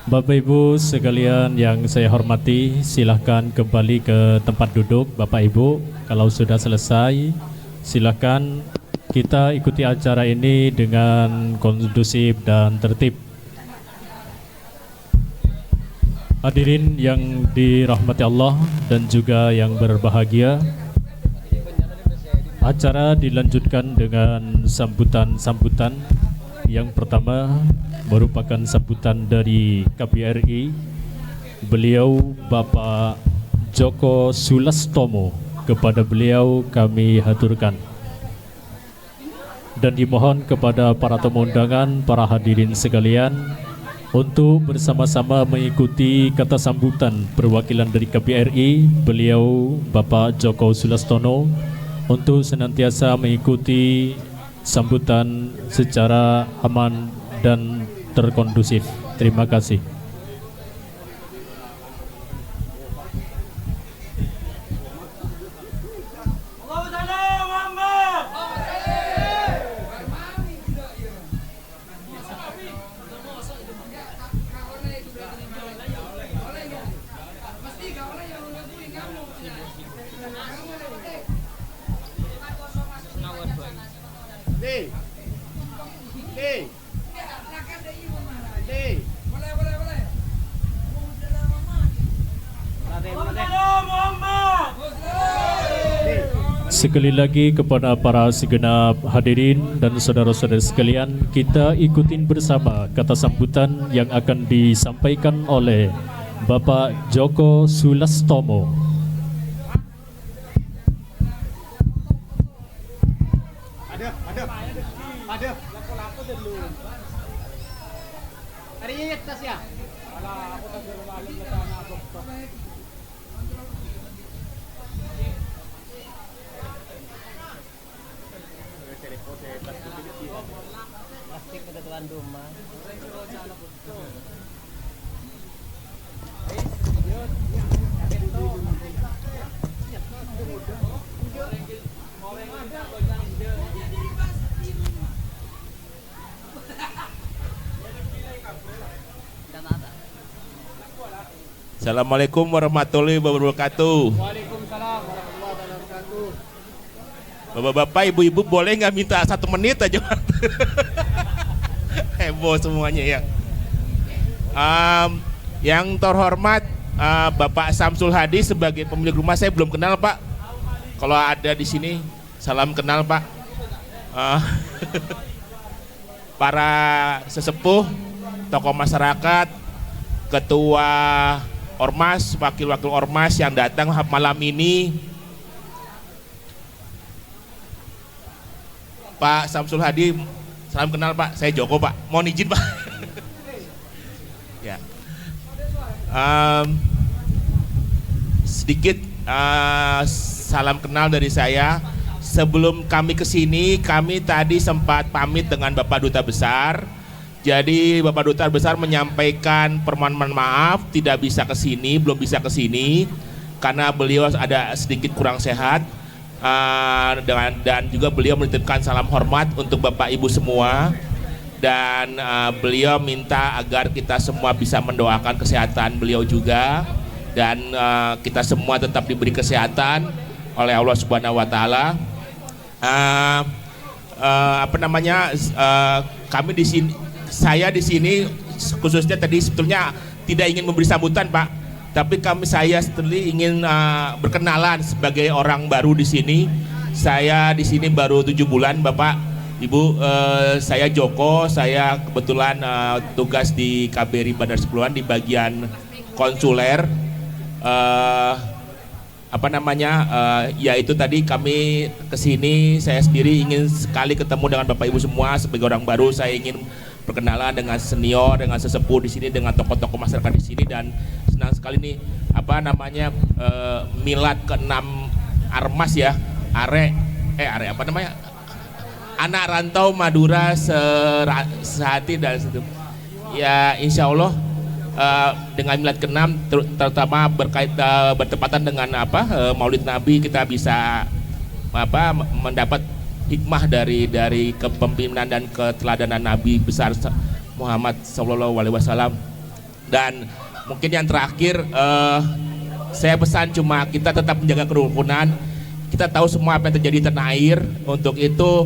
Bapak Ibu sekalian yang saya hormati, silahkan kembali ke tempat duduk. Bapak Ibu, kalau sudah selesai, silahkan kita ikuti acara ini dengan kondusif dan tertib. Hadirin yang dirahmati Allah dan juga yang berbahagia, acara dilanjutkan dengan sambutan-sambutan. Yang pertama merupakan sambutan dari KBRI. Beliau Bapak Djoko Sulastomo, kepada beliau kami haturkan. Dan dimohon kepada para tamu undangan, para hadirin sekalian, untuk bersama-sama mengikuti kata sambutan perwakilan dari KBRI, beliau Bapak Djoko Sulastomo, untuk senantiasa mengikuti sambutan secara aman dan terkondusif. Terima kasih. Sekali lagi kepada para segenap hadirin dan saudara-saudara sekalian, kita ikutin bersama kata sambutan yang akan disampaikan oleh Bapak Djoko Sulastomo. Assalamualaikum warahmatullahi wabarakatuh. Waalaikumsalam warahmatullahi wabarakatuh. Bapak-bapak, ibu-ibu boleh nggak minta 1 menit aja? Heboh semuanya ya. Yang terhormat Bapak Samsul Hadi sebagai pemilik rumah, saya belum kenal Pak. Kalau ada di sini, salam kenal Pak. Para sesepuh, tokoh masyarakat, ketua ormas, wakil-wakil ormas yang datang malam ini, Pak Samsul Hadi, salam kenal Pak. Saya Joko Pak, mohon izin Pak. Ya, sedikit salam kenal dari saya. Sebelum kami kesini, kami tadi sempat pamit dengan Bapak Duta Besar. Jadi Bapak Duta Besar menyampaikan permohonan maaf tidak bisa kesini, belum bisa kesini karena beliau ada sedikit kurang sehat, dan juga beliau menitipkan salam hormat untuk Bapak Ibu semua, dan beliau minta agar kita semua bisa mendoakan kesehatan beliau juga, dan kita semua tetap diberi kesehatan oleh Allah Subhanahu Wa Taala. Kami di sini, saya di sini khususnya tadi sebetulnya tidak ingin memberi sambutan Pak, tapi saya ingin berkenalan sebagai orang baru di sini. Saya di sini baru 7 bulan Bapak Ibu. Saya Joko, saya kebetulan tugas di KBRI Bandar Sepuluhan di bagian konsuler. Yaitu tadi kami kesini, saya sendiri ingin sekali ketemu dengan Bapak Ibu semua sebagai orang baru. Saya ingin berkenalan dengan senior, dengan sesepuh di sini, dengan tokoh-tokoh masyarakat di sini, dan senang sekali nih milad ke-6 Armas ya, anak rantau Madura sehati dan situ. Ya insya Allah dengan milad ke-6 terutama bertepatan dengan Maulid Nabi, kita bisa mendapat hikmah dari kepemimpinan dan keteladanan Nabi besar Muhammad Sallallahu Alaihi Wasallam. Dan mungkin yang terakhir, saya pesan cuma kita tetap menjaga kerukunan. Kita tahu semua apa yang terjadi di tanah air. Untuk itu,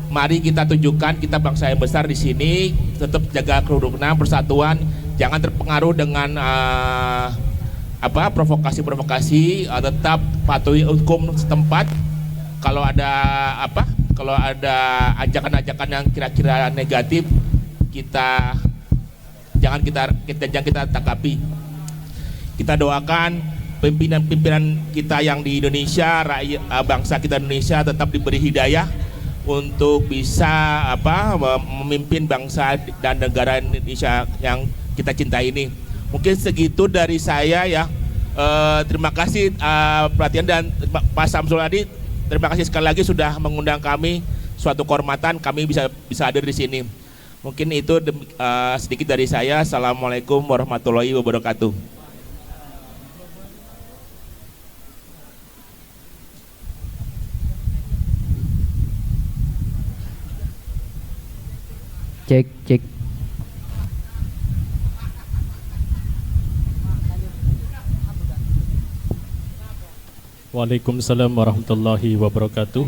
mari kita tunjukkan kita bangsa yang besar di sini, tetap jaga kerukunan, persatuan, jangan terpengaruh dengan provokasi-provokasi, tetap patuhi hukum setempat. Kalau ada ajakan-ajakan yang kira-kira negatif, jangan kita tanggapi. Kita doakan pimpinan-pimpinan kita yang di Indonesia, bangsa kita Indonesia tetap diberi hidayah untuk bisa memimpin bangsa dan negara Indonesia yang kita cintai ini. Mungkin segitu dari saya ya. Terima kasih perhatian, dan Pak Samsul Adi, terima kasih sekali lagi sudah mengundang kami. Suatu kehormatan kami bisa hadir di sini. Mungkin itu sedikit dari saya. Assalamualaikum warahmatullahi wabarakatuh. Cek. Waalaikumsalam warahmatullahi wabarakatuh.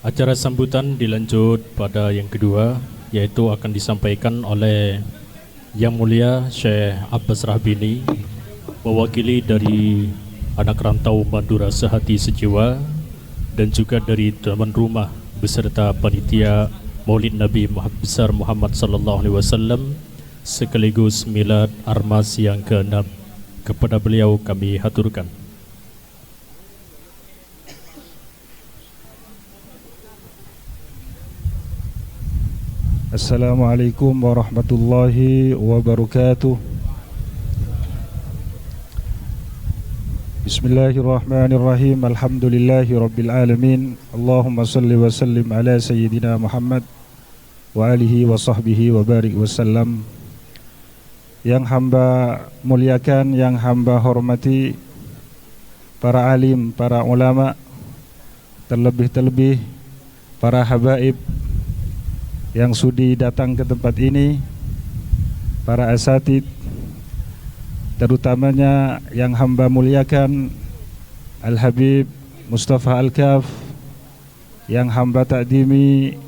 Acara sambutan dilanjut pada yang kedua, yaitu akan disampaikan oleh Yang Mulia Syekh Abbas Rahbini, mewakili dari anak rantau Madura Sehati Sejiwa, dan juga dari tuan rumah beserta panitia Maulid Nabi besar Muhammad sallallahu alaihi wasallam, sekaligus milad Armas yang ke-6. Kepada beliau kami haturkan. Assalamualaikum warahmatullahi wabarakatuh. Bismillahirrahmanirrahim. Alhamdulillahi rabbil alamin. Allahumma salli wa sallim ala sayyidina Muhammad wa alihi wa sahbihi wa barik wasallam. Yang hamba muliakan, yang hamba hormati, para alim, para ulama, terlebih-terlebih para habaib yang sudi datang ke tempat ini, para asatid, terutamanya yang hamba muliakan Al-Habib Mustafa Al-Kaf, yang hamba takdimi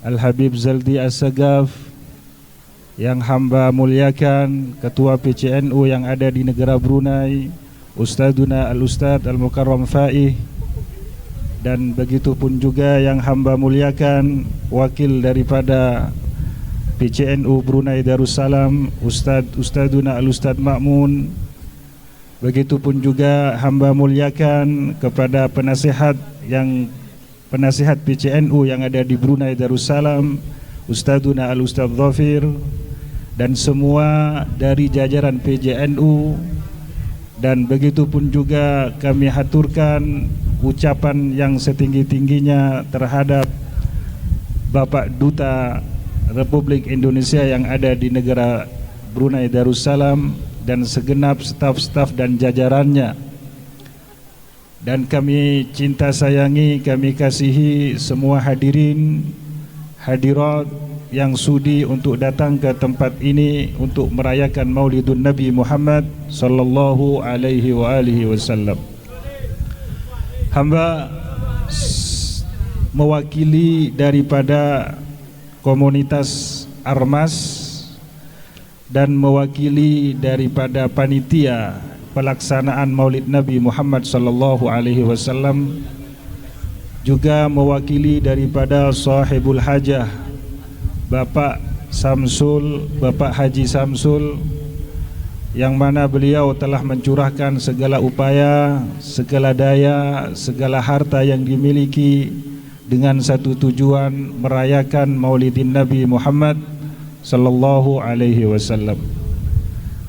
Al-Habib Zaldi As-Sagaf, yang hamba muliakan Ketua PCNU yang ada di negara Brunei, Ustaduna Al-Ustad Al-Mukarram Faih, dan begitu pun juga yang hamba muliakan wakil daripada PCNU Brunei Darussalam, Ustaduna Al-Ustad Ma'mun. Begitupun juga hamba muliakan kepada penasihat PCNU yang ada di Brunei Darussalam, Ustaduna Al-Ustad Dhafir, dan semua dari jajaran PJNU. Dan begitupun juga kami haturkan ucapan yang setinggi-tingginya terhadap Bapak Duta Republik Indonesia yang ada di negara Brunei Darussalam dan segenap staf-staf dan jajarannya. Dan kami cinta sayangi, kami kasihi semua hadirin hadirat yang sudi untuk datang ke tempat ini untuk merayakan Maulidun Nabi Muhammad sallallahu alaihi wasallam. Hamba mewakili daripada komunitas Armas dan mewakili daripada panitia pelaksanaan Maulid Nabi Muhammad sallallahu alaihi wasallam, juga mewakili daripada sahibul hajah Bapak Samsul, Bapak Haji Samsul, yang mana beliau telah mencurahkan segala upaya, segala daya, segala harta yang dimiliki dengan satu tujuan, merayakan Maulidin Nabi Muhammad sallallahu alaihi wasallam.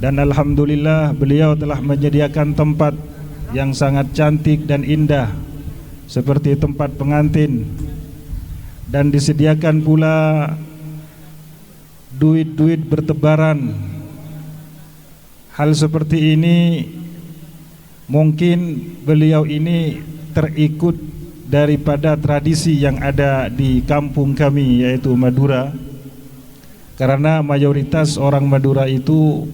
Dan alhamdulillah beliau telah menyediakan tempat yang sangat cantik dan indah seperti tempat pengantin, dan disediakan pula duit-duit bertebaran. Hal seperti ini mungkin beliau ini terikut daripada tradisi yang ada di kampung kami, yaitu Madura, karena mayoritas orang Madura itu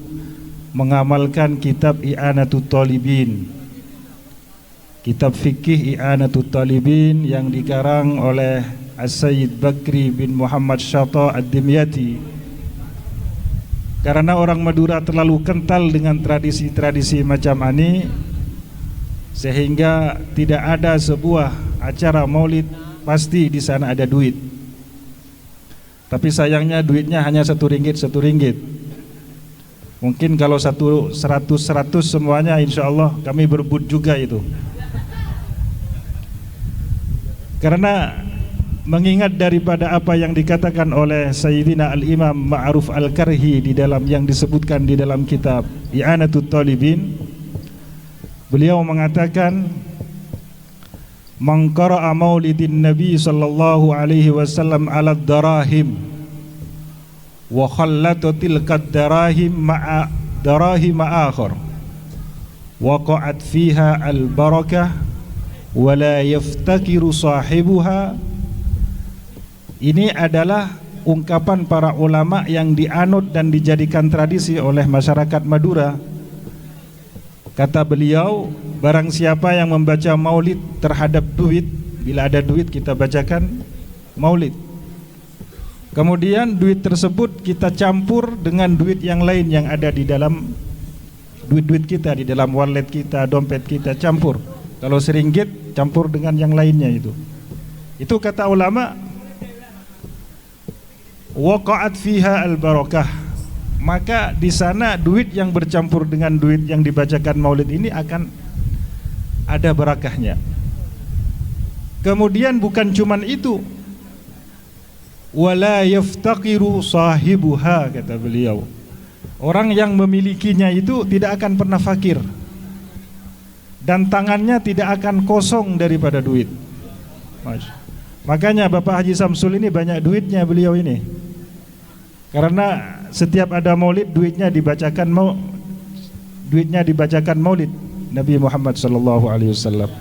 mengamalkan kitab I'anatut Talibin, kitab fikih I'anatut Talibin yang dikarang oleh As-Sayyid Bakri bin Muhammad Syata Ad-Dimyati. Karena orang Madura terlalu kental dengan tradisi-tradisi macam ini, sehingga tidak ada sebuah acara maulid pasti di sana ada duit. Tapi sayangnya duitnya hanya RM1 RM1. Mungkin kalau 100 semuanya, insya Allah kami berebut juga itu. Karena mengingat daripada apa yang dikatakan oleh Sayyidina Al-Imam Ma'ruf Al-Karhi di dalam yang disebutkan di dalam kitab I'anatut Talibin, beliau mengatakan, "Man qara'a maulidin Nabi sallallahu alaihi wasallam 'ala darahim wa khallata tilka darahim ma'a darahim akhar waqa'at fiha al-barakah wa la yaftakiru sahibuha." Ini adalah ungkapan para ulama yang dianut dan dijadikan tradisi oleh masyarakat Madura. Kata beliau, barang siapa yang membaca maulid terhadap duit, bila ada duit kita bacakan maulid. Kemudian duit tersebut kita campur dengan duit yang lain yang ada di dalam duit-duit kita, di dalam wallet kita, dompet kita, campur. Kalau RM1 campur dengan yang lainnya itu. Itu kata ulama, waqa'at fiha al-barakah, maka di sana duit yang bercampur dengan duit yang dibacakan maulid ini akan ada barakahnya. Kemudian bukan cuman itu, wala yaftaqiru sahibuha, kata beliau, orang yang memilikinya itu tidak akan pernah fakir dan tangannya tidak akan kosong daripada duit. Makanya Bapak Haji Samsul ini banyak duitnya beliau ini, karena setiap ada maulid duitnya dibacakan maulid Nabi Muhammad SAW.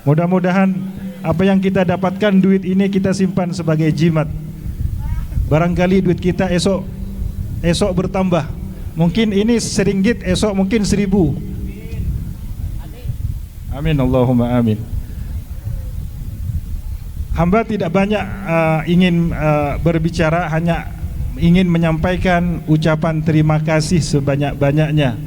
Mudah-mudahan apa yang kita dapatkan duit ini kita simpan sebagai jimat. Barangkali duit kita esok bertambah. Mungkin ini RM1, esok mungkin 1.000. Amin, Allahumma amin. Hamba tidak banyak ingin berbicara, hanya ingin menyampaikan ucapan terima kasih sebanyak-banyaknya.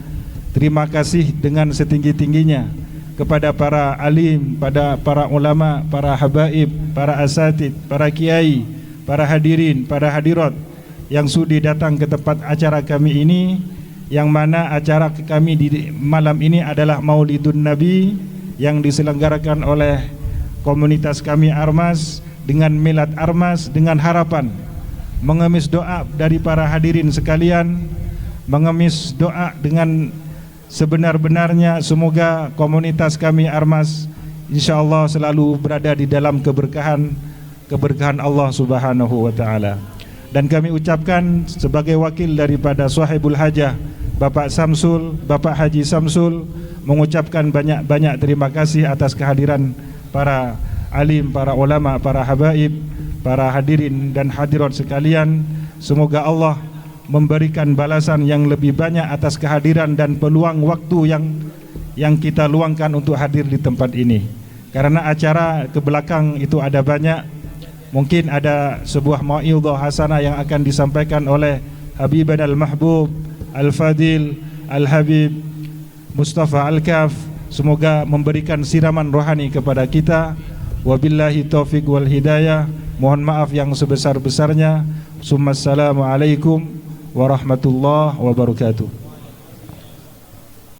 Terima kasih dengan setinggi-tingginya kepada para alim, pada para ulama, para habaib, para asatid, para kiai, para hadirin, para hadirat yang sudi datang ke tempat acara kami ini, yang mana acara kami di malam ini adalah Maulidun Nabi yang diselenggarakan oleh komunitas kami Armas dengan milad Armas, dengan harapan mengemis doa dari para hadirin sekalian, mengemis doa dengan sebenar-benarnya. Semoga komunitas kami Armas insyaallah selalu berada di dalam keberkahan Allah Subhanahu wa taala. Dan kami ucapkan sebagai wakil daripada Sahibul Hajah Bapak Samsul, Bapak Haji Samsul, mengucapkan banyak-banyak terima kasih atas kehadiran para alim, para ulama, para habaib, para hadirin dan hadirat sekalian. Semoga Allah memberikan balasan yang lebih banyak atas kehadiran dan peluang waktu yang kita luangkan untuk hadir di tempat ini. Karena acara ke belakang itu ada banyak, mungkin ada sebuah mau'idhah hasanah yang akan disampaikan oleh Habiban Al-Mahbub Al-Fadil Al-Habib Mustafa Al-Kaf. Semoga memberikan siraman rohani kepada kita. Wabillahi taufiq wal hidayah. Mohon maaf yang sebesar-besarnya. Assalamualaikum warahmatullahi wabarakatuh.